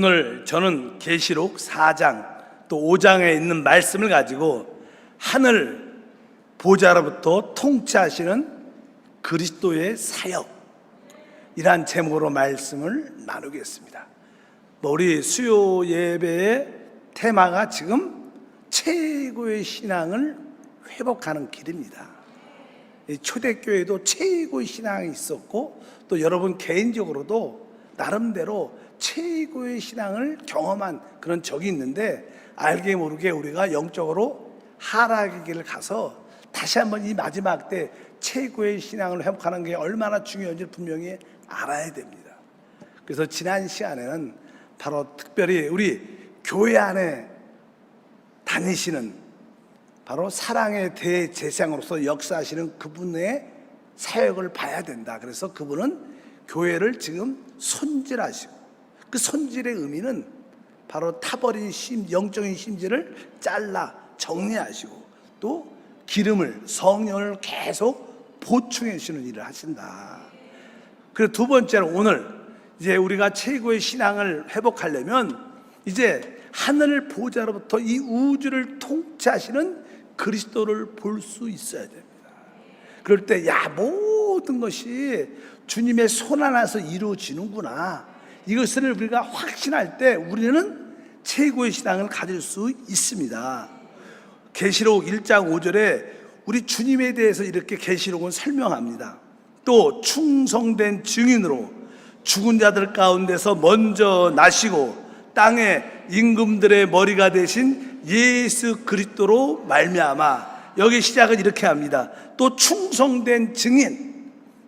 오늘 저는 계시록 4장 또 5장에 있는 말씀을 가지고 하늘 보좌로부터 통치하시는 그리스도의 사역이란 제목으로 말씀을 나누겠습니다. 우리 수요 예배의 테마가 지금 최고의 신앙을 회복하는 길입니다. 초대교회도 최고의 신앙이 있었고 또 여러분 개인적으로도 나름대로 최고의 신앙을 경험한 그런 적이 있는데 알게 모르게 우리가 영적으로 하락의 길을 가서 다시 한번 이 마지막 때 최고의 신앙을 회복하는 게 얼마나 중요한지 분명히 알아야 됩니다. 그래서 지난 시간에는 바로 특별히 우리 교회 안에 다니시는 바로 사랑의 대제사장으로서 역사하시는 그분의 사역을 봐야 된다. 그래서 그분은 교회를 지금 손질하시고 그 손질의 의미는 바로 타버린 영적인 심지를 잘라 정리하시고 또 기름을 성령을 계속 보충해 주시는 일을 하신다. 그리고 두 번째로 오늘 이제 우리가 최고의 신앙을 회복하려면 이제 하늘 보좌로부터 이 우주를 통치하시는 그리스도를 볼 수 있어야 됩니다. 그럴 때 모든 것이 주님의 손 안에서 이루어지는구나, 이것을 우리가 확신할 때 우리는 최고의 신앙을 가질 수 있습니다. 계시록 1장 5절에 우리 주님에 대해서 이렇게 계시록은 설명합니다. 또 충성된 증인으로 죽은 자들 가운데서 먼저 나시고 땅의 임금들의 머리가 되신 예수 그리스도로 말미암아, 여기 시작은 이렇게 합니다. 또 충성된 증인,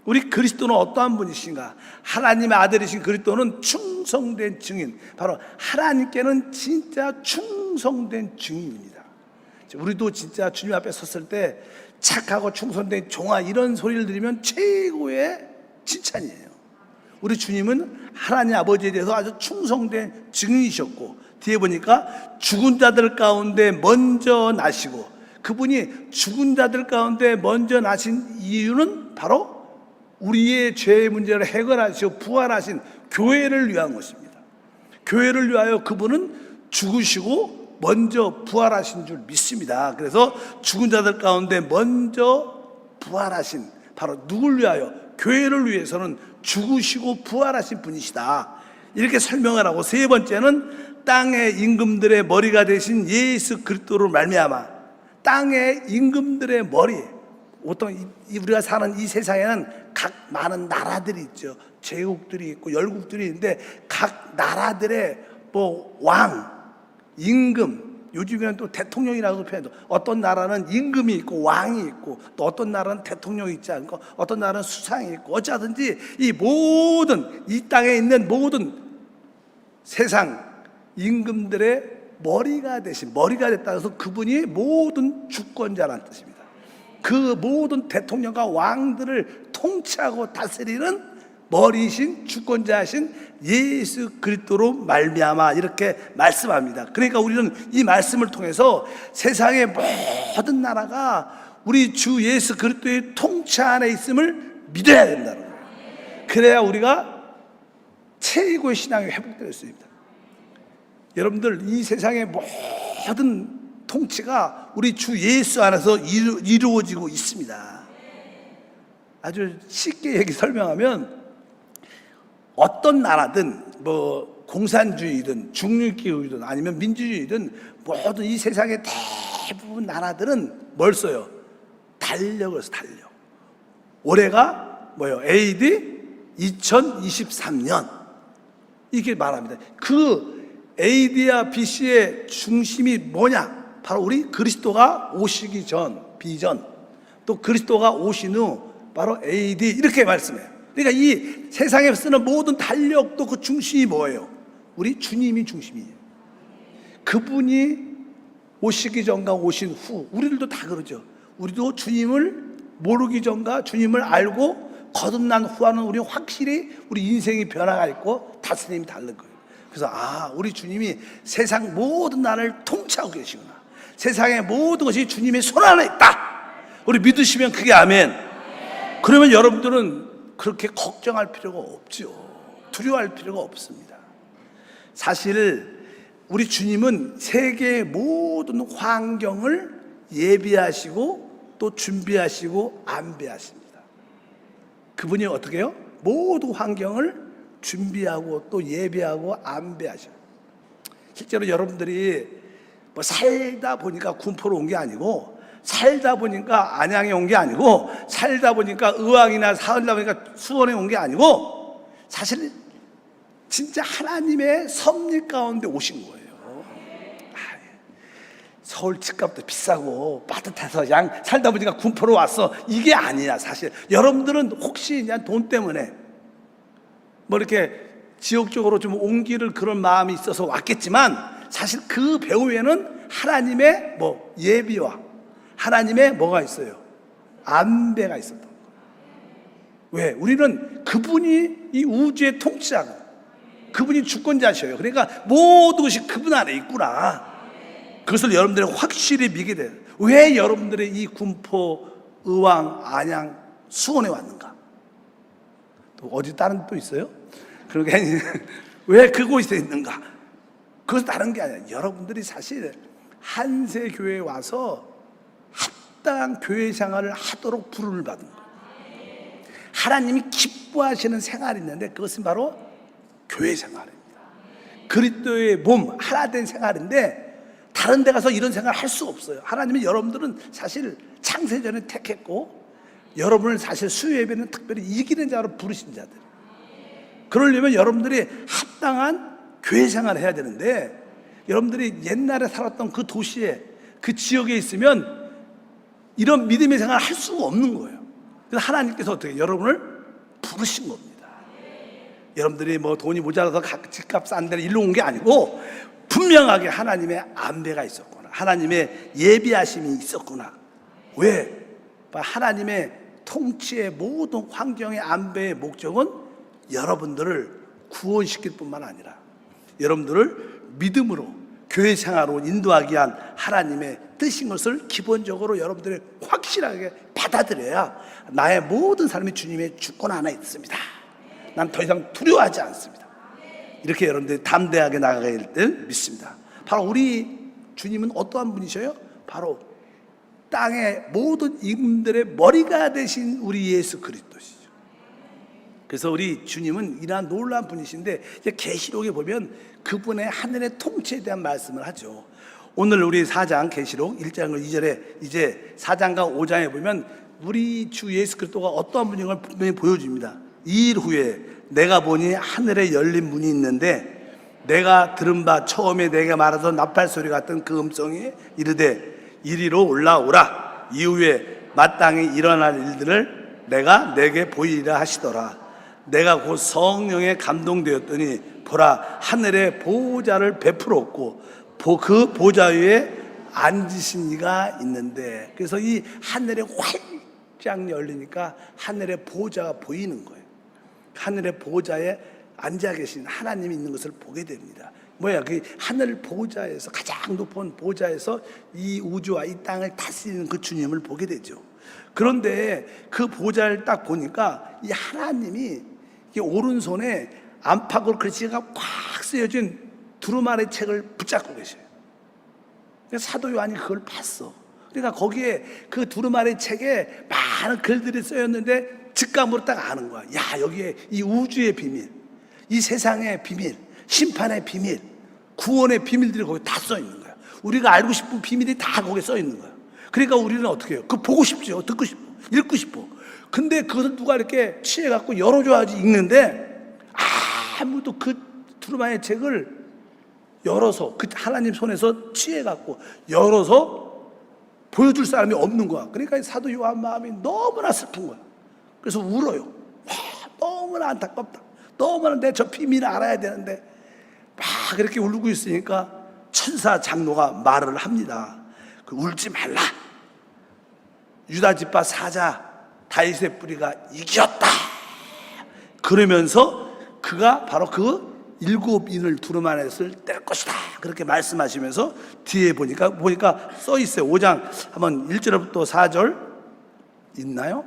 우리 그리스도는 어떠한 분이신가? 하나님의 아들이신 그리스도는 충성된 증인, 바로 하나님께는 진짜 충성된 증인입니다. 우리도 진짜 주님 앞에 섰을 때 착하고 충성된 종아, 이런 소리를 들으면 최고의 칭찬이에요. 우리 주님은 하나님 아버지에 대해서 아주 충성된 증인이셨고, 뒤에 보니까 죽은 자들 가운데 먼저 나시고, 그분이 죽은 자들 가운데 먼저 나신 이유는 바로 우리의 죄의 문제를 해결하시고 부활하신 교회를 위한 것입니다. 교회를 위하여 그분은 죽으시고 먼저 부활하신 줄 믿습니다. 그래서 죽은 자들 가운데 먼저 부활하신, 바로 누굴 위하여? 교회를 위해서는 죽으시고 부활하신 분이시다, 이렇게 설명을 하고, 세 번째는 땅의 임금들의 머리가 되신 예수 그리스도로 말미암아, 땅의 임금들의 머리, 보통 우리가 사는 이 세상에는 각 많은 나라들이 있죠. 제국들이 있고 열국들이 있는데 각 나라들의 왕, 임금, 요즘에는 또 대통령이라고 표현해도, 어떤 나라는 임금이 있고 왕이 있고 또 어떤 나라는 대통령이 있지 않고 어떤 나라는 수상이 있고, 어쩌든지 이 모든 이 땅에 있는 모든 세상 임금들의 머리가 됐다 해서 그분이 모든 주권자라는 뜻입니다. 그 모든 대통령과 왕들을 통치하고 다스리는 머리이신 주권자이신 예수 그리스도로 말미암아, 이렇게 말씀합니다. 그러니까 우리는 이 말씀을 통해서 세상의 모든 나라가 우리 주 예수 그리스도의 통치 안에 있음을 믿어야 된다는 거예요. 그래야 우리가 최고의 신앙이 회복되었습니다. 여러분들, 이 세상의 모든 통치가 우리 주 예수 안에서 이루어지고 있습니다. 아주 쉽게 설명하면, 어떤 나라든 공산주의든 중립기후든 아니면 민주주의든 모든 이 세상의 대부분 나라들은 뭘 써요? 달력을 써, 달력. 올해가 AD 2023년 이렇게 말합니다. 그 AD와 BC의 중심이 뭐냐? 바로 우리 그리스도가 오시기 전, 비전, 또 그리스도가 오신 후 바로 AD, 이렇게 말씀해요. 그러니까 이 세상에 쓰는 모든 달력도 그 중심이 뭐예요? 우리 주님이 중심이에요. 그분이 오시기 전과 오신 후, 우리들도 다 그러죠. 우리도 주님을 모르기 전과 주님을 알고 거듭난 후와는 우리 확실히 우리 인생의 변화가 있고 다스림이 다른 거예요. 그래서 우리 주님이 세상 모든 나라를 통치하고 계시구나, 세상의 모든 것이 주님의 손 안에 있다, 우리 믿으시면 그게 아멘. 그러면 여러분들은 그렇게 걱정할 필요가 없죠. 두려워할 필요가 없습니다. 사실 우리 주님은 세계의 모든 환경을 예비하시고 또 준비하시고 안배하십니다. 그분이 어떻게 해요? 모든 환경을 준비하고 또 예비하고 안배하셔요. 실제로 여러분들이 뭐 살다 보니까 군포로 온 게 아니고, 살다 보니까 안양에 온 게 아니고, 살다 보니까 의왕이나 살다 보니까 수원에 온 게 아니고, 사실 진짜 하나님의 섭리 가운데 오신 거예요. 서울 집값도 비싸고 빠듯해서 그냥 살다 보니까 군포로 왔어, 이게 아니야. 사실 여러분들은 혹시 그냥 돈 때문에 뭐 이렇게 지역적으로 좀 옮기를 그런 마음이 있어서 왔겠지만, 사실 그 배후에는 하나님의 뭐 예비와 하나님의 뭐가 있어요? 안배가 있었던 거예요. 왜? 우리는 그분이 이 우주의 통치자고 그분이 주권자셔요. 그러니까 모든 것이 그분 안에 있구나. 그것을 여러분들이 확실히 믿게 돼요. 왜 여러분들이 이 군포, 의왕, 안양, 수원에 왔는가? 또 어디 다른 또 있어요? 그러니까 왜 그곳에 있는가? 그것은 다른 게 아니라 여러분들이 사실 한세교회에 와서 합당한 교회 생활을 하도록 부름을 받은 거예요. 하나님이 기뻐하시는 생활이 있는데 그것은 바로 교회 생활입니다. 그리스도의 몸 하나 된 생활인데 다른 데 가서 이런 생활을 할 수 없어요. 하나님은 여러분들은 사실 창세전에 택했고, 여러분을 사실 수요예배는 특별히 이기는 자로 부르신 자들. 그러려면 여러분들이 합당한 교회 생활을 해야 되는데, 여러분들이 옛날에 살았던 그 도시에 그 지역에 있으면 이런 믿음의 생활을 할 수가 없는 거예요. 그래서 하나님께서 어떻게 여러분을 부르신 겁니다. 여러분들이 뭐 돈이 모자라서 집값 싼 데를 일로 온 게 아니고 분명하게 하나님의 안배가 있었구나, 하나님의 예비하심이 있었구나. 왜? 하나님의 통치의 모든 환경의 안배의 목적은 여러분들을 구원시킬 뿐만 아니라 여러분들을 믿음으로 교회 생활로 인도하기 위한 하나님의 뜻인 것을 기본적으로 여러분들이 확실하게 받아들여야 나의 모든 삶이 주님의 주권 안에 있습니다. 난 더 이상 두려워하지 않습니다. 이렇게 여러분들이 담대하게 나가야 될 때 믿습니다. 바로 우리 주님은 어떠한 분이셔요? 바로 땅의 모든 임금들의 머리가 되신 우리 예수 그리스도시죠. 그래서 우리 주님은 이러한 놀라운 분이신데, 이제 계시록에 보면 그분의 하늘의 통치에 대한 말씀을 하죠. 오늘 우리 4장 계시록 1장 2절에 이제 4장과 5장에 보면 우리 주 예수 그리스도가 어떠한 분인 걸 분명히 보여줍니다. 2일 후에 내가 보니 하늘에 열린 문이 있는데, 내가 들은 바 처음에 내게 말하던 나팔 소리 같은 그 음성이 이르되 이리로 올라오라. 이후에 마땅히 일어날 일들을 내가 내게 보이리라 하시더라. 내가 곧 성령에 감동되었더니 보라, 하늘에 보호자를 베풀었고 그 보좌 위에 앉으신 이가 있는데, 그래서 이 하늘에 활짝 열리니까 하늘의 보호자가 보이는 거예요. 하늘의 보호자에 앉아 계신 하나님이 있는 것을 보게 됩니다. 뭐야? 그 하늘 보호자에서, 가장 높은 보호자에서 이 우주와 이 땅을 다스리는 그 주님을 보게 되죠. 그런데 그 보호자를 딱 보니까 이 하나님이 이 오른손에 안팎으로 글씨가 꽉 쓰여진 두루마리 책을 붙잡고 계셔요. 사도 요한이 그걸 봤어. 그러니까 거기에 그 두루마리 책에 많은 글들이 쓰였는데 직감으로 딱 아는 거야. 야, 여기에 이 우주의 비밀, 이 세상의 비밀, 심판의 비밀, 구원의 비밀들이 거기 다 써 있는 거야. 우리가 알고 싶은 비밀이 다 거기에 써 있는 거야. 그러니까 우리는 어떻게 해요? 그거 보고 싶죠. 듣고 싶어. 읽고 싶어. 근데 그것을 누가 이렇게 취해갖고 열어줘야지 읽는데, 아무도 그 두루마리 책을 열어서, 그 하나님 손에서 취해갖고 열어서 보여줄 사람이 없는 거야. 그러니까 사도 요한 마음이 너무나 슬픈 거야. 그래서 울어요. 너무나 안타깝다. 너무나 내 저 비밀을 알아야 되는데 막 그렇게 울고 있으니까 천사 장로가 말을 합니다. 울지 말라. 유다 지파 사자 다윗의 뿌리가 이겼다. 그러면서 그가 바로 그 7인을 두루마리를 뗄 것이다. 그렇게 말씀하시면서 뒤에 보니까 써 있어요. 5장 한번 1절부터 4절 있나요?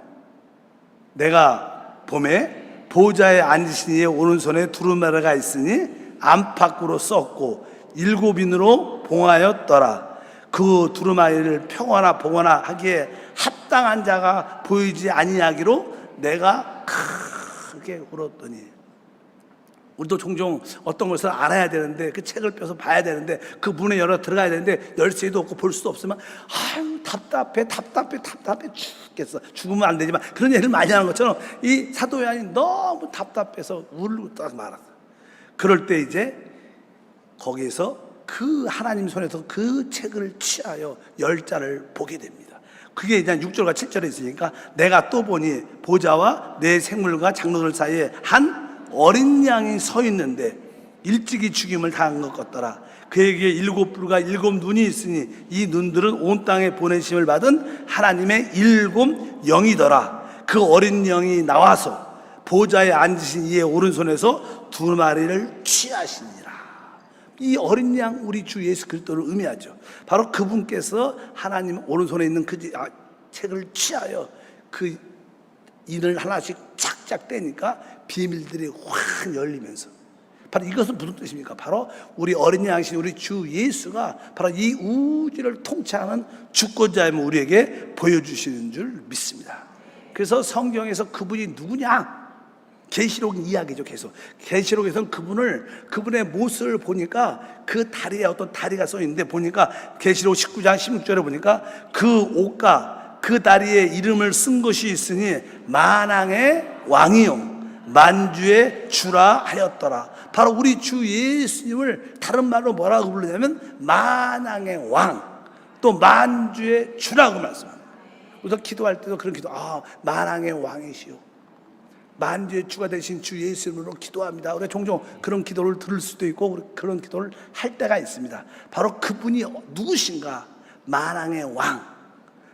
내가 봄에 보호자에 앉으신 이의 오른손에 두루마리가 있으니 안팎으로 썼고 7인으로 봉하였더라. 그 두루마리를 평화나 봉하나 하기에 합당한 자가 보이지 아니하기로 내가 크게 울었더니. 우리도 종종 어떤 것을 알아야 되는데 그 책을 펴서 봐야 되는데 그 문에 열어 들어가야 되는데 열쇠도 없고 볼 수도 없으면 아유 답답해 죽겠어. 죽으면 안 되지만 그런 얘기를 많이 하는 것처럼 이 사도 요한이 너무 답답해서 울고 딱 말았어. 그럴 때 이제 거기에서 그 하나님 손에서 그 책을 취하여 열자를 보게 됩니다. 그게 이제 6절과 7절에 있으니까 내가 또 보니 보좌와 내 생물과 장로들 사이에 한 어린 양이 서 있는데 일찍이 죽임을 당한 것 같더라. 그에게 7뿔과 7눈이 있으니 이 눈들은 온 땅에 보내심을 받은 하나님의 7 영이더라. 그 어린 영이 나와서 보좌에 앉으신 이의 오른손에서 두루마리를 취하시니라. 이 어린 양 우리 주 예수 그리스도를 의미하죠. 바로 그분께서 하나님 오른손에 있는 그 책을 취하여 그 인을 하나씩 착착 떼니까 비밀들이 확 열리면서 바로 이것은 무슨 뜻입니까? 바로 우리 어린 양이신 우리 주 예수가 바로 이 우주를 통치하는 주권자임을 우리에게 보여주시는 줄 믿습니다. 그래서 성경에서 그분이 누구냐? 계시록 이야기죠. 계속 계시록에서는 그분의 모습을 보니까 그 다리에 어떤 다리가 써 있는데 보니까 계시록 19장 16절에 보니까 그 옷과 그 다리에 이름을 쓴 것이 있으니 만왕의 왕이요 만주의 주라 하였더라. 바로 우리 주 예수님을 다른 말로 뭐라고 부르냐면 만왕의 왕, 또 만주의 주라고 말씀합니다. 우리가 기도할 때도 그런 기도, 만왕의 왕이시오, 만주의 주가 되신 주 예수님으로 기도합니다. 우리가 종종 그런 기도를 들을 수도 있고 그런 기도를 할 때가 있습니다. 바로 그분이 누구신가? 만왕의 왕,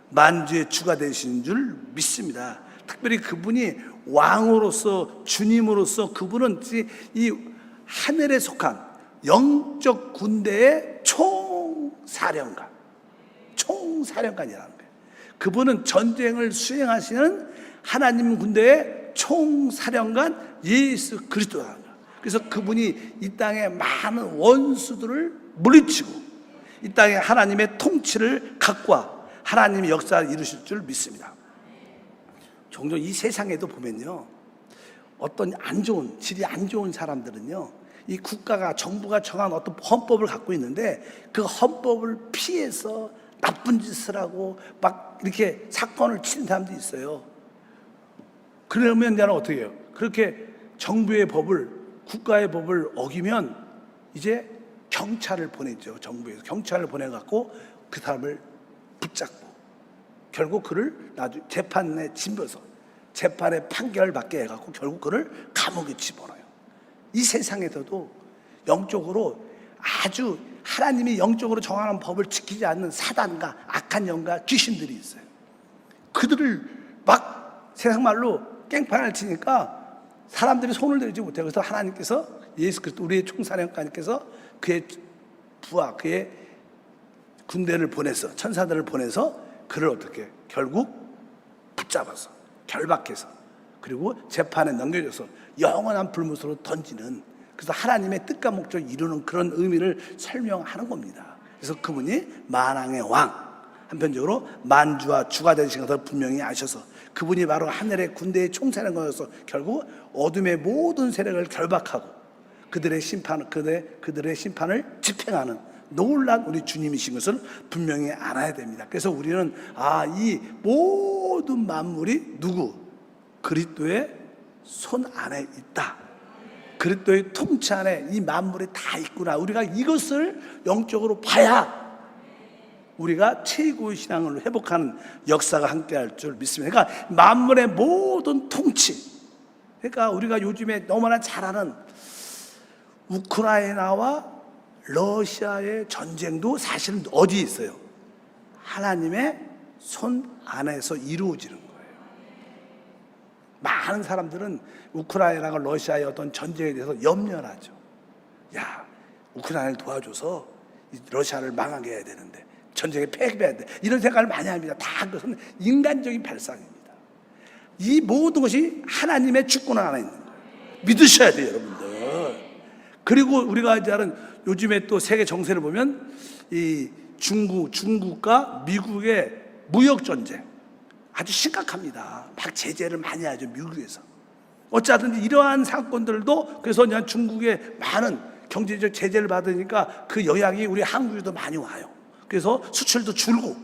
만주의 주가 되신 줄 믿습니다. 특별히 그분이 왕으로서 주님으로서 그분은 이 하늘에 속한 영적 군대의 총사령관이라는 거예요. 그분은 전쟁을 수행하시는 하나님 군대의 총사령관 예수 그리스도라는 거예요. 그래서 그분이 이 땅에 많은 원수들을 물리치고 이 땅에 하나님의 통치를 갖고 하나님의 역사를 이루실 줄 믿습니다. 종종 이 세상에도 보면요, 어떤 질이 안 좋은 사람들은요, 이 국가가 정부가 정한 어떤 헌법을 갖고 있는데 그 헌법을 피해서 나쁜 짓을 하고 막 이렇게 사건을 치는 사람도 있어요. 그러면 나는 어떻게 해요? 그렇게 정부의 법을, 국가의 법을 어기면 이제 경찰을 보내죠. 정부에서 경찰을 보내갖고 그 사람을 붙잡고 결국 그를 나중에 재판에 진벼서 재판에 판결을 받게 해갖고 결국 그를 감옥에 집어넣어요. 이 세상에서도 영적으로 아주 하나님이 영적으로 정하는 법을 지키지 않는 사단과 악한 영과 귀신들이 있어요. 그들을 막 세상 말로 깽판을 치니까 사람들이 손을 들지 못해요. 그래서 하나님께서 예수 그리스도 우리의 총사령관님께서 그의 부하 그의 군대를 보내서 천사들을 보내서 그를 어떻게 결국 붙잡아서 결박해서 그리고 재판에 넘겨줘서 영원한 불못으로 던지는, 그래서 하나님의 뜻과 목적을 이루는 그런 의미를 설명하는 겁니다. 그래서 그분이 만왕의 왕, 한편적으로 만주와 주가 되신 것을 분명히 아셔서 그분이 바로 하늘의 군대의 총사령관이어서 결국 어둠의 모든 세력을 결박하고 그들의 심판을 집행하는 놀란 우리 주님이신 것을 분명히 알아야 됩니다. 그래서 우리는 이 모든 만물이 누구? 그리스도의 손 안에 있다. 그리스도의 통치 안에 이 만물이 다 있구나. 우리가 이것을 영적으로 봐야 우리가 최고의 신앙을 회복하는 역사가 함께할 줄 믿습니다. 그러니까 만물의 모든 통치, 그러니까 우리가 요즘에 너무나 잘 아는 우크라이나와 러시아의 전쟁도 사실은 어디에 있어요? 하나님의 손 안에서 이루어지는 거예요. 많은 사람들은 우크라이나가 러시아의 어떤 전쟁에 대해서 염려를 하죠. 우크라이나를 도와줘서 러시아를 망하게 해야 되는데, 전쟁에 패배해야 돼, 이런 생각을 많이 합니다. 다 그것은 인간적인 발상입니다. 이 모든 것이 하나님의 주권 안에 있는 거예요. 믿으셔야 돼요, 여러분들. 그리고 우리가 이제 아는 요즘에 또 세계 정세를 보면 이 중국과 미국의 무역 전쟁 아주 심각합니다. 막 제재를 많이 하죠, 미국에서. 어쩌든지 이러한 사건들도, 그래서 그냥 중국의 많은 경제적 제재를 받으니까 그 영향이 우리 한국에도 많이 와요. 그래서 수출도 줄고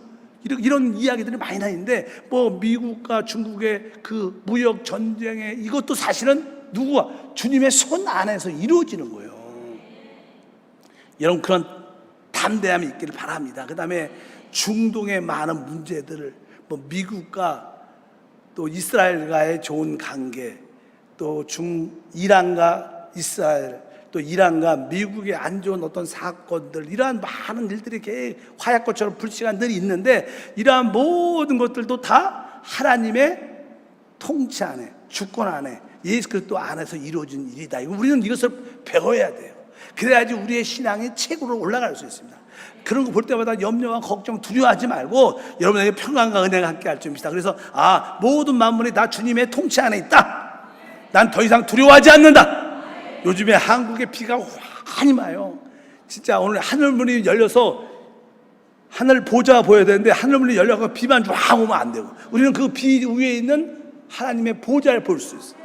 이런 이야기들이 많이 나있는데, 뭐 미국과 중국의 그 무역 전쟁에 이것도 사실은 누구와 주님의 손 안에서 이루어지는 거예요. 여러분, 그런 담대함이 있기를 바랍니다. 그 다음에 중동의 많은 문제들을, 뭐 미국과 또 이스라엘과의 좋은 관계, 또 이란과 이스라엘, 또 이란과 미국의 안 좋은 어떤 사건들, 이러한 많은 일들이 화약고처럼 불씨가 늘 있는데, 이러한 모든 것들도 다 하나님의 통치 안에, 주권 안에, 예수 그리스도 안에서 이루어진 일이다. 우리는 이것을 배워야 돼요. 그래야지 우리의 신앙이 최고로 올라갈 수 있습니다. 그런 거 볼 때마다 염려와 걱정, 두려워하지 말고 여러분에게 평안과 은혜가 함께 할 줄입니다. 그래서 모든 만물이 다 주님의 통치 안에 있다. 난 더 이상 두려워하지 않는다. 요즘에 한국에 비가 많이 와요. 진짜 오늘 하늘문이 열려서 하늘 보좌 보여야 되는데 하늘문이 열려서 비만 쫙 오면 안 되고, 우리는 그 비 위에 있는 하나님의 보좌를 볼 수 있어요.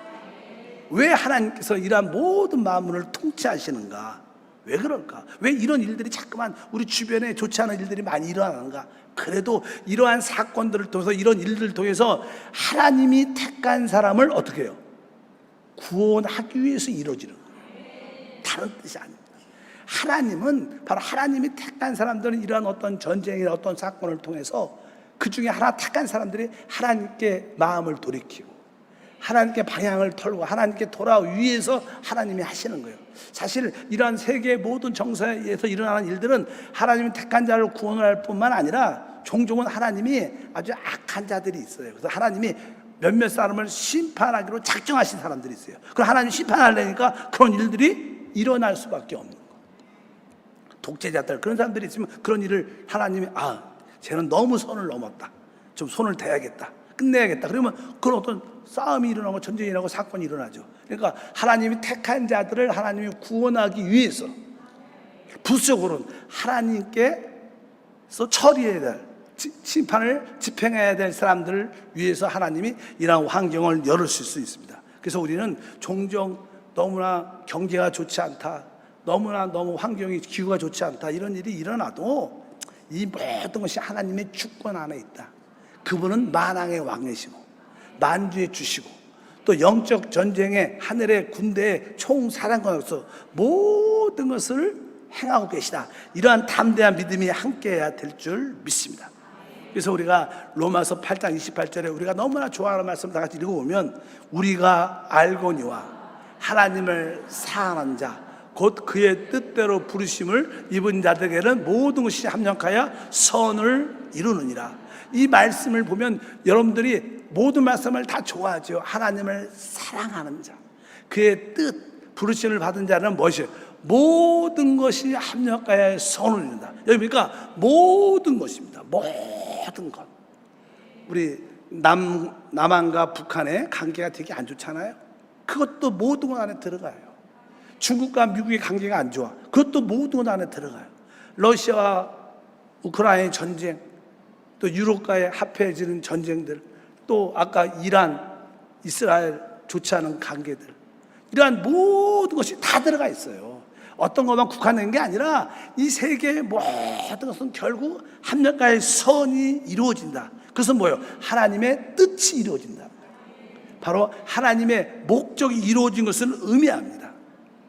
왜 하나님께서 이러한 모든 만물을 통치하시는가? 왜 그럴까? 왜 이런 일들이 자꾸만 우리 주변에 좋지 않은 일들이 많이 일어나는가? 그래도 이러한 사건들을 통해서, 이런 일들을 통해서 하나님이 택한 사람을 어떻게 해요? 구원하기 위해서 이루어지는 거예요. 다른 뜻이 아닙니다. 하나님은, 바로 하나님이 택한 사람들은 이러한 어떤 전쟁이나 어떤 사건을 통해서 그 중에 하나 택한 사람들이 하나님께 마음을 돌이키고 하나님께 방향을 털고 하나님께 돌아오기 위해서 하나님이 하시는 거예요. 사실 이러한 세계의 모든 정사에서 일어나는 일들은 하나님이 택한 자를 구원할 뿐만 아니라 종종은 하나님이 아주 악한 자들이 있어요. 그래서 하나님이 몇몇 사람을 심판하기로 작정하신 사람들이 있어요. 그럼 하나님 심판하려니까 그런 일들이 일어날 수밖에 없는 거예요. 독재자들, 그런 사람들이 있으면 그런 일을 하나님이 쟤는 너무 선을 넘었다, 좀 손을 대야겠다, 끝내야겠다, 그러면 그런 어떤 싸움이 일어나고 전쟁이 일어나고 사건이 일어나죠. 그러니까 하나님이 택한 자들을 하나님이 구원하기 위해서 부수적으로는 하나님께서 처리해야 될, 심판을 집행해야 될 사람들을 위해서 하나님이 이러한 환경을 열으실 수 있습니다. 그래서 우리는 종종 너무나 경제가 좋지 않다, 너무 환경이, 기후가 좋지 않다, 이런 일이 일어나도 이 모든 것이 하나님의 주권 안에 있다. 그분은 만왕의 왕이시고 만주의 주시고 또 영적 전쟁에 하늘의 군대의 총사령관으로서 모든 것을 행하고 계시다. 이러한 담대한 믿음이 함께해야 될 줄 믿습니다. 그래서 우리가 로마서 8장 28절에 우리가 너무나 좋아하는 말씀 다 같이 읽어보면, 우리가 알거니와 하나님을 사랑하는 자 곧 그의 뜻대로 부르심을 입은 자들에게는 모든 것이 합력하여 선을 이루느니라. 이 말씀을 보면 여러분들이 모든 말씀을 다 좋아하죠. 하나님을 사랑하는 자, 그의 뜻 부르심을 받은 자는 무엇이에요? 모든 것이 합력하여 선을 이룬다. 여기 보니까 모든 것입니다. 모든 것. 우리 남한과 북한의 관계가 되게 안 좋잖아요. 그것도 모든 것 안에 들어가요. 중국과 미국의 관계가 안 좋아. 그것도 모든 것 안에 들어가요. 러시아와 우크라이나의 전쟁, 또 유럽과의 합해지는 전쟁들, 또 아까 이란, 이스라엘 좋지 않은 관계들, 이러한 모든 것이 다 들어가 있어요. 어떤 것만 국한된 게 아니라 이 세계의 모든 것은 결국 합력과의 선이 이루어진다. 그것은 뭐예요? 하나님의 뜻이 이루어진다. 바로 하나님의 목적이 이루어진 것을 의미합니다.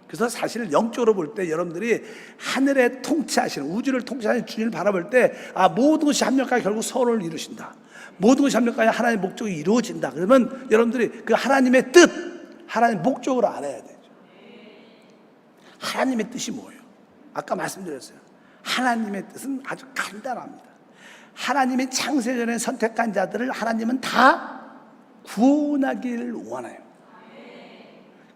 그래서 사실 영적으로 볼 때 여러분들이 하늘에 통치하시는, 우주를 통치하시는 주님을 바라볼 때 모든 것이 합력하여 결국 선을 이루신다, 모든 것이 합력하여 하나님의 목적이 이루어진다. 그러면 여러분들이 그 하나님의 뜻, 하나님의 목적으로 알아야 되죠. 하나님의 뜻이 뭐예요? 아까 말씀드렸어요. 하나님의 뜻은 아주 간단합니다. 하나님이 창세전에 선택한 자들을 하나님은 다 구원하기를 원해요.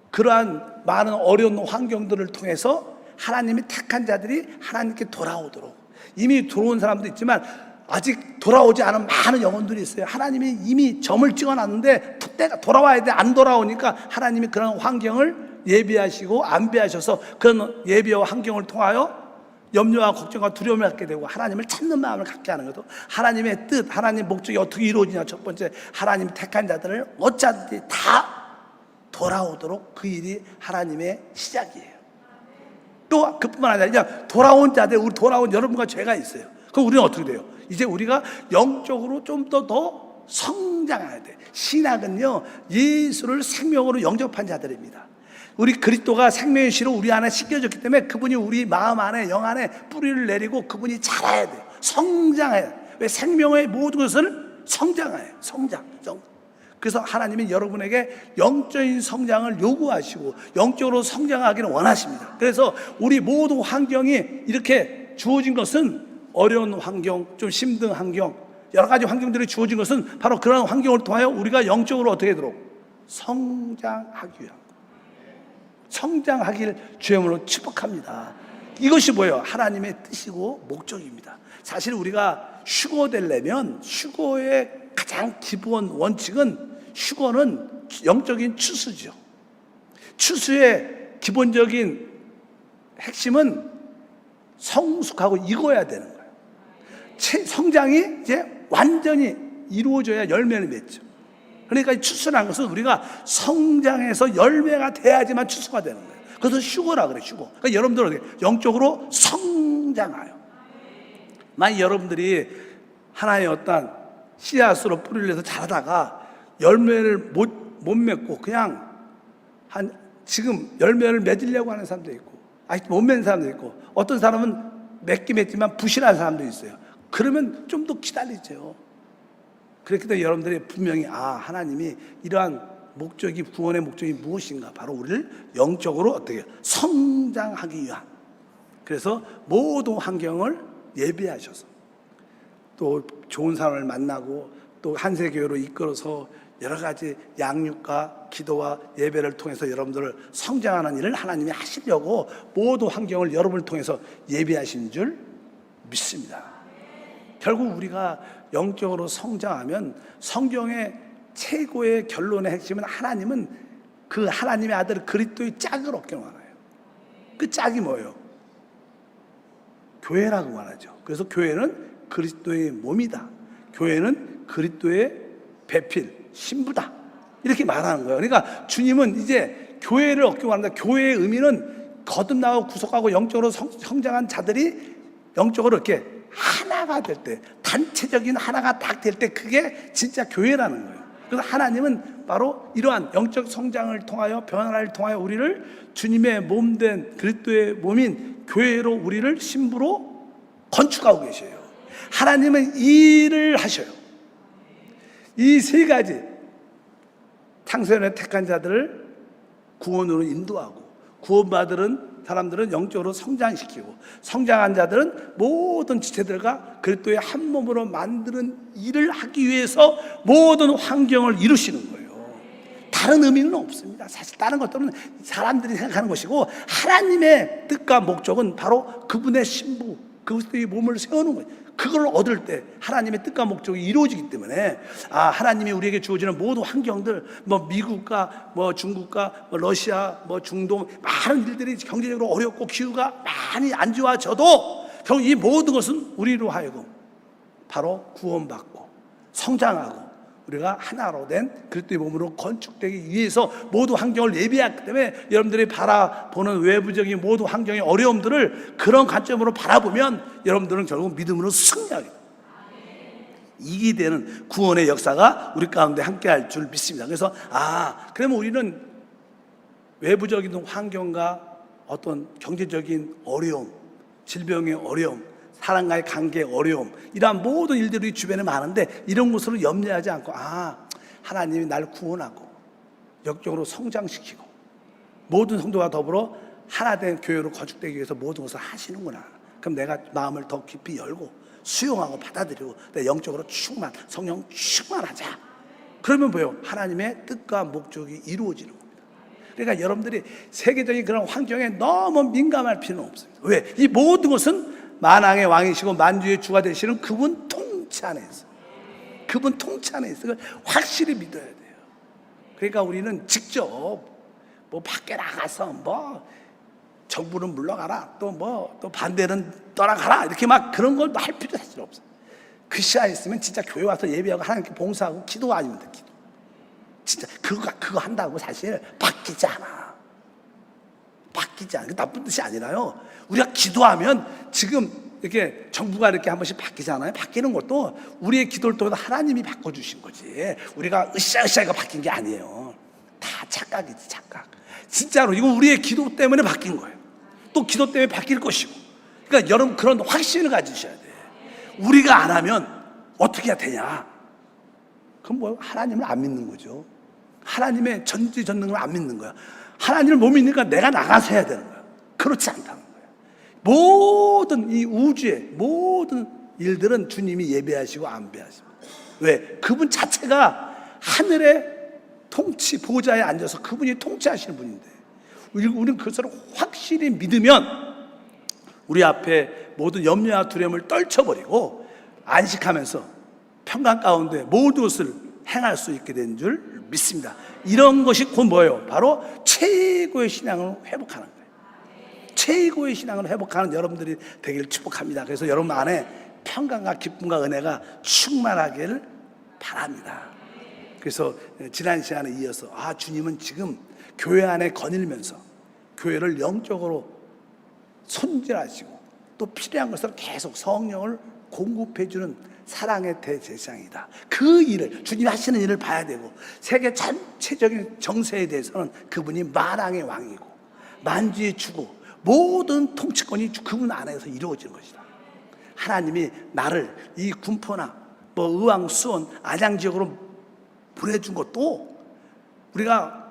그러한 많은 어려운 환경들을 통해서 하나님이 택한 자들이 하나님께 돌아오도록, 이미 들어온 사람도 있지만 아직 돌아오지 않은 많은 영혼들이 있어요. 하나님이 이미 점을 찍어놨는데 때가 돌아와야 돼. 안 돌아오니까 하나님이 그런 환경을 예비하시고 안배하셔서 그런 예비와 환경을 통하여 염려와 걱정과 두려움을 갖게 되고 하나님을 찾는 마음을 갖게 하는 것도 하나님의 뜻, 하나님의 목적이 어떻게 이루어지냐. 첫 번째, 하나님 택한 자들을 어쩌든지 다 돌아오도록 그 일이 하나님의 시작이에요. 또 그뿐만 아니라 그냥 돌아온 자들, 우리 돌아온 여러분과 죄가 있어요. 그럼 우리는 어떻게 돼요? 이제 우리가 영적으로 좀 더 성장해야 돼. 신학은요, 예수를 생명으로 영접한 자들입니다. 우리 그리스도가 생명의 씨로 우리 안에 심겨졌기 때문에 그분이 우리 마음 안에, 영 안에 뿌리를 내리고 그분이 자라야 돼요. 성장해야 돼요. 왜? 생명의 모든 것을 성장해요. 성장. 그래서 하나님은 여러분에게 영적인 성장을 요구하시고 영적으로 성장하기를 원하십니다. 그래서 우리 모든 환경이 이렇게 주어진 것은 어려운 환경, 좀 힘든 환경, 여러 가지 환경들이 주어진 것은 바로 그런 환경을 통하여 우리가 영적으로 어떻게 되도록 성장하기 위한, 성장하기를 주님으로 축복합니다. 이것이 뭐예요? 하나님의 뜻이고 목적입니다. 사실 우리가 휴거되려면 휴거의 가장 기본 원칙은, 휴거는 영적인 추수죠. 추수의 기본적인 핵심은 성숙하고 익어야 되는 거예요. 성장이 이제 완전히 이루어져야 열매를 맺죠. 그러니까 추수라는 것은 우리가 성장해서 열매가 돼야지만 추수가 되는 거예요. 그래서 휴거라 그래, 휴거. 그러니까 여러분들은 영적으로 성장해요. 만약 여러분들이 하나의 어떤 씨앗으로 뿌리를 내서 자라다가 열매를 못 맺고 그냥 지금 열매를 맺으려고 하는 사람도 있고, 아직 못 맺는 사람도 있고, 어떤 사람은 맺긴 맺지만 부실한 사람도 있어요. 그러면 좀 더 기다리죠. 그렇기 때문에 여러분들이 분명히 하나님이 이러한 목적이, 구원의 목적이 무엇인가, 바로 우리를 영적으로 어떻게 성장하기 위한, 그래서 모든 환경을 예비하셔서 또 좋은 사람을 만나고 또 한세교회로 이끌어서 여러 가지 양육과 기도와 예배를 통해서 여러분들을 성장하는 일을 하나님이 하시려고 모든 환경을 여러분을 통해서 예비하신 줄 믿습니다. 결국 우리가 영적으로 성장하면 성경의 최고의 결론의 핵심은, 하나님은 그 하나님의 아들 그리스도의 짝을 얻게 원해요. 그 짝이 뭐예요? 교회라고 말하죠. 그래서 교회는 그리스도의 몸이다. 교회는 그리스도의 배필, 신부다. 이렇게 말하는 거예요. 그러니까 주님은 이제 교회를 얻기 원한다. 교회의 의미는 거듭나고 구속하고 영적으로 성장한 자들이 영적으로 이렇게 하나가 될 때, 단체적인 하나가 딱 될 때, 그게 진짜 교회라는 거예요. 그래서 하나님은 바로 이러한 영적 성장을 통하여, 변화를 통하여 우리를 주님의 몸된 그리스도의 몸인 교회로, 우리를 신부로 건축하고 계셔요. 하나님은 이 일을 하셔요. 이 세 가지, 창세전에 택한 자들을 구원으로 인도하고, 구원받은 사람들은 영적으로 성장시키고, 성장한 자들은 모든 지체들과 그리스도의 한 몸으로 만드는 일을 하기 위해서 모든 환경을 이루시는 거예요. 다른 의미는 없습니다. 사실 다른 것들은 사람들이 생각하는 것이고, 하나님의 뜻과 목적은 바로 그분의 신부, 그리스도의 몸을 세우는 거예요. 그걸 얻을 때 하나님의 뜻과 목적이 이루어지기 때문에, 하나님이 우리에게 주어지는 모든 환경들, 미국과 중국과 러시아, 중동, 많은 일들이 경제적으로 어렵고 기후가 많이 안 좋아져도 결국 이 모든 것은 우리로 하여금 바로 구원받고 성장하고 우리가 하나로 된 그리스도의 몸으로 건축되기 위해서 모든 환경을 예비하기 때문에, 여러분들이 바라보는 외부적인 모든 환경의 어려움들을 그런 관점으로 바라보면 여러분들은 결국 믿음으로 승리하게 됩니다. 이기 되는 구원의 역사가 우리 가운데 함께할 줄 믿습니다. 그래서 그러면 우리는 외부적인 환경과 어떤 경제적인 어려움, 질병의 어려움, 사람과의 관계의 어려움, 이러한 모든 일들이 주변에 많은데, 이런 것으로 염려하지 않고 하나님이 날 구원하고 영적으로 성장시키고 모든 성도와 더불어 하나된 교회로 건축되기 위해서 모든 것을 하시는구나. 그럼 내가 마음을 더 깊이 열고 수용하고 받아들이고 내 영적으로 성령 충만하자. 그러면 뭐예요? 하나님의 뜻과 목적이 이루어지는 겁니다. 그러니까 여러분들이 세계적인 그런 환경에 너무 민감할 필요는 없습니다. 왜? 이 모든 것은 만왕의 왕이시고 만주의 주가 되시는 그분 통치 안에 있어요. 그분 통치 안에 있어요. 확실히 믿어야 돼요. 그러니까 우리는 직접 뭐 밖에 나가서 뭐 정부는 물러가라, 또 반대는 떠나가라, 이렇게 막 그런 걸 할 필요 사실 없어. 그 시야에 있으면 진짜 교회 와서 예배하고 하나님께 봉사하고 기도 아니면 돼. 기도. 진짜 그거 한다고 사실 바뀌지 않아. 바뀌지 않아. 나쁜 뜻이 아니라요. 우리가 기도하면 지금 이렇게 정부가 이렇게 한 번씩 바뀌잖아요. 바뀌는 것도 우리의 기도를 통해서 하나님이 바꿔주신 거지. 우리가 으쌰으쌰가 바뀐 게 아니에요. 다 착각이지, 착각. 진짜로 이거 우리의 기도 때문에 바뀐 거예요. 또 기도 때문에 바뀔 것이고. 그러니까 여러분 그런 확신을 가지셔야 돼. 우리가 안 하면 어떻게 해야 되냐? 그럼 뭐 하나님을 안 믿는 거죠. 하나님의 전지전능을 안 믿는 거야. 하나님을 못 믿으니까 내가 나가서 해야 되는 거야. 그렇지 않다는 거야. 모든 이 우주의 모든 일들은 주님이 예배하시고 안배하십니다. 왜? 그분 자체가 하늘의 통치 보좌에 앉아서 그분이 통치하시는 분인데, 우리는 그것을 확실히 믿으면 우리 앞에 모든 염려와 두려움을 떨쳐버리고 안식하면서 평강 가운데 모든 것을 행할 수 있게 된 줄 믿습니다. 이런 것이 곧 뭐예요? 바로 최고의 신앙을 회복하는 거예요. 최고의 신앙을 회복하는 여러분들이 되기를 축복합니다. 그래서 여러분 안에 평강과 기쁨과 은혜가 충만하기를 바랍니다. 그래서 지난 시간에 이어서 주님은 지금 교회 안에 거닐면서 교회를 영적으로 손질하시고 또 필요한 것을 계속 성령을 공급해주는 사랑의 대제사장이다. 그 일을, 주님이 하시는 일을 봐야 되고, 세계 전체적인 정세에 대해서는 그분이 만왕의 왕이고 만주의 주고 모든 통치권이 그분 안에서 이루어지는 것이다. 하나님이 나를 이 군포나 뭐 의왕, 수원, 안양 지역으로 보내준 것도 우리가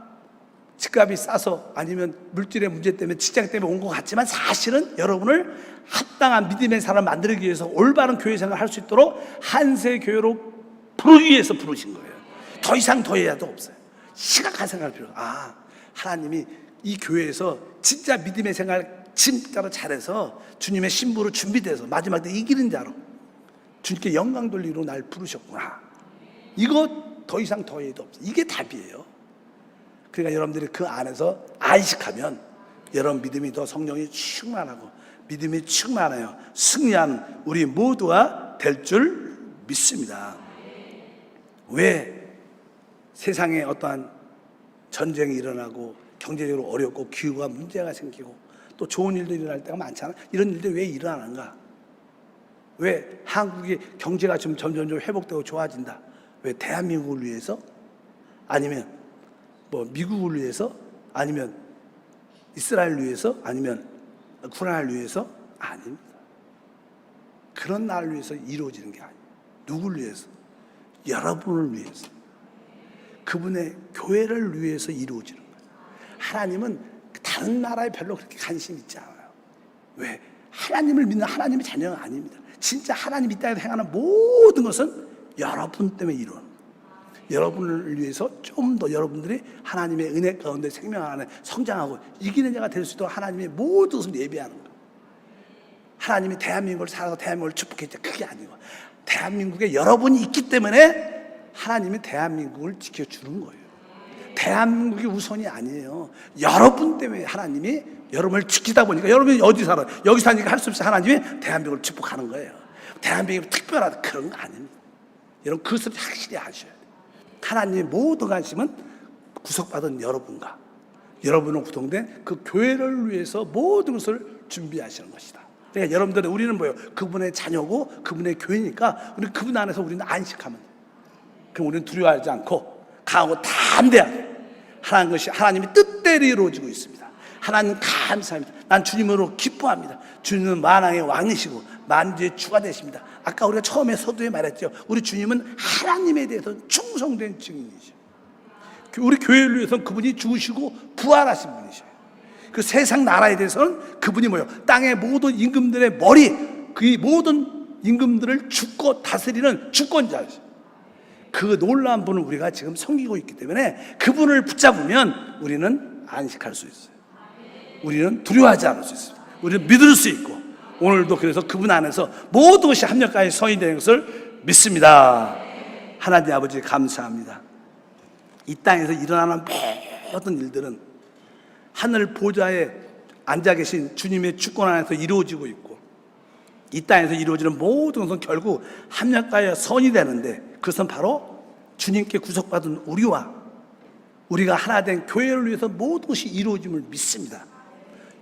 집값이 싸서 아니면 물질의 문제 때문에 직장 때문에 온 것 같지만, 사실은 여러분을 합당한 믿음의 사람 만들기 위해서 올바른 교회 생활을 할 수 있도록 한세 교회로 부르기 위해서 부르신 거예요. 더 이상 더 해야도 없어요. 심각한 생각할 필요가. 하나님이 이 교회에서 진짜 믿음의 생활 진짜로 잘해서 주님의 신부로 준비돼서 마지막 때 이기는 자로 주님께 영광 돌리로 날 부르셨구나. 이거 더 이상 더 해도 없어요. 이게 답이에요. 그러니까 여러분들이 그 안에서 안식하면 여러분 믿음이 더 성령이 충만하고 믿음이 충만하여 승리하는 우리 모두가 될 줄 믿습니다. 왜 세상에 어떠한 전쟁이 일어나고 경제적으로 어렵고 기후가 문제가 생기고 또 좋은 일도 일어날 때가 많잖아. 이런 일들이 왜 일어나는가? 왜 한국의 경제가 좀 점점 회복되고 좋아진다? 왜? 대한민국을 위해서? 아니면 뭐 미국을 위해서? 아니면 이스라엘을 위해서? 아니면 우크라이나를 위해서? 아닙니다. 그런 나라를 위해서 이루어지는 게 아니에요. 누구를 위해서? 여러분을 위해서, 그분의 교회를 위해서 이루어지는 거예요. 하나님은 다른 나라에 별로 그렇게 관심 있지 않아요. 왜? 하나님을 믿는 하나님의 자녀가 아닙니다. 진짜 하나님 이 땅에서 행하는 모든 것은 여러분 때문에 이루어져요. 여러분을 위해서 좀 더 여러분들이 하나님의 은혜 가운데 생명 안에 성장하고 이기는 자가 될 수 있도록 하나님의 모든 것을 예배하는 거예요. 하나님이 대한민국을 살아서 대한민국을 축복했죠. 그게 아니고 대한민국에 여러분이 있기 때문에 하나님이 대한민국을 지켜주는 거예요. 대한민국이 우선이 아니에요. 여러분 때문에 하나님이 여러분을 지키다 보니까, 여러분이 어디 살아요? 여기 사니까 할 수 없이 하나님이 대한민국을 축복하는 거예요. 대한민국이 특별하다 그런 거 아닙니다. 여러분 그것을 확실히 아셔야 돼요. 하나님의 모든 관심은 구속받은 여러분과 여러분을 구성된 그 교회를 위해서 모든 것을 준비하시는 것이다. 그러니까 여러분들은, 우리는 뭐예요? 그분의 자녀고 그분의 교회니까 우리 그분 안에서 우리는 안식하면 돼요. 그럼 우리는 두려워하지 않고 강하고 담대하게 하나님 것이 하나님의 뜻대로 이루어지고 있습니다. 하나님 감사합니다. 난 주님으로 기뻐합니다. 주님은 만왕의 왕이시고 만주의 주가 되십니다. 아까 우리가 처음에 서두에 말했죠. 우리 주님은 하나님에 대해서 충성된 증인이죠. 우리 교회를 위해서는 그분이 죽으시고 부활하신 분이셔요. 그 세상 나라에 대해서는 그분이 뭐예요? 땅의 모든 임금들의 머리, 그 모든 임금들을 죽고 다스리는 주권자이죠. 그 놀라운 분을 우리가 지금 섬기고 있기 때문에 그분을 붙잡으면 우리는 안식할 수 있어요. 우리는 두려워하지 않을 수 있습니다. 우리는 믿을 수 있고, 오늘도 그래서 그분 안에서 모든 것이 합력하여 성이 되는 것을 믿습니다. 하나님 아버지 감사합니다. 이 땅에서 일어나는 모든 일들은 하늘 보좌에 앉아 계신 주님의 주권 안에서 이루어지고 있고, 이 땅에서 이루어지는 모든 것은 결국 합력하여 선이 되는데, 그것은 바로 주님께 구속받은 우리가 하나 된 교회를 위해서 모든 것이 이루어짐을 믿습니다.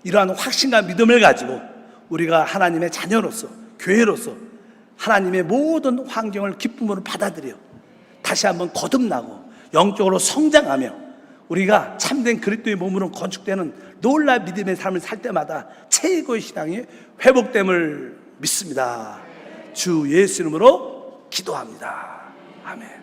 이러한 확신과 믿음을 가지고 우리가 하나님의 자녀로서, 교회로서 하나님의 모든 환경을 기쁨으로 받아들여 다시 한번 거듭나고 영적으로 성장하며 우리가 참된 그리스도의 몸으로 건축되는 놀라운 믿음의 삶을 살 때마다 최고의 신앙이 회복됨을 믿습니다. 주 예수 이름으로 기도합니다. 아멘.